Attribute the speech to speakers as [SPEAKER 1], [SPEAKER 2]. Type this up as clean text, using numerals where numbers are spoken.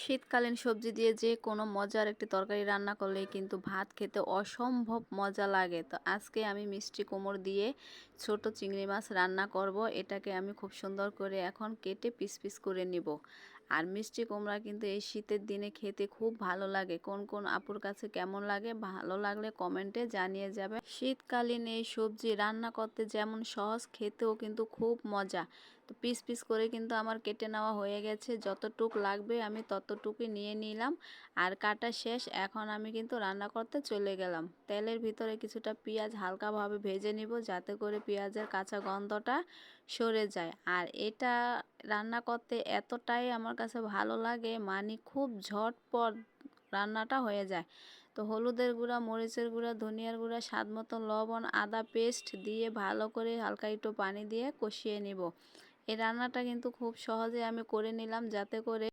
[SPEAKER 1] শীতকালীন সবজি দিয়ে যে কোনো মজার একটি তরকারি রান্না করলেই কিন্তু ভাত খেতে অসম্ভব মজা লাগে। তো আজকে আমি মিষ্টি কুমড়ো দিয়ে ছোট চিংড়ি মাছ রান্না করব। এটাকে আমি খুব সুন্দর করে এখন কেটে পিস পিস করে নিব। আর মিষ্টি কুমড়া কিন্তু এই শীতের দিনে খেতে খুব ভালো লাগে। কোন কোন আপুর কাছে কেমন লাগে, ভালো লাগলে কমেন্টে জানিয়ে যাবে। শীতকালীন এই সবজি রান্না করতে যেমন সহজ, খেতেও কিন্তু খুব মজা। তো পিস পিস করে কিন্তু আমার কেটে নেওয়া হয়ে গেছে। যতটুক লাগবে আমি ততটুকুই নিয়ে নিলাম। আর কাটা শেষ, এখন আমি কিন্তু রান্না করতে চলে গেলাম। তেলের ভিতরে কিছুটা পেঁয়াজ হালকাভাবে ভেজে নিব, যাতে করে পেঁয়াজের কাঁচা গন্ধটা সরে যায়। আর এটা রান্না করতে এতটাই আমার কাছে ভালো লাগে, মানে খুব ঝটপট রান্নাটা হয়ে যায়। তো হলুদের গুঁড়া, মরিচের গুঁড়া, ধনিয়ার গুঁড়া, স্বাদ মতো লবণ, আদা পেস্ট দিয়ে ভালো করে হালকা একটু পানি দিয়ে কষিয়ে নিব। এই রান্নাটা কিন্তু খুব সহজে আমি করে নিলাম, যাতে করে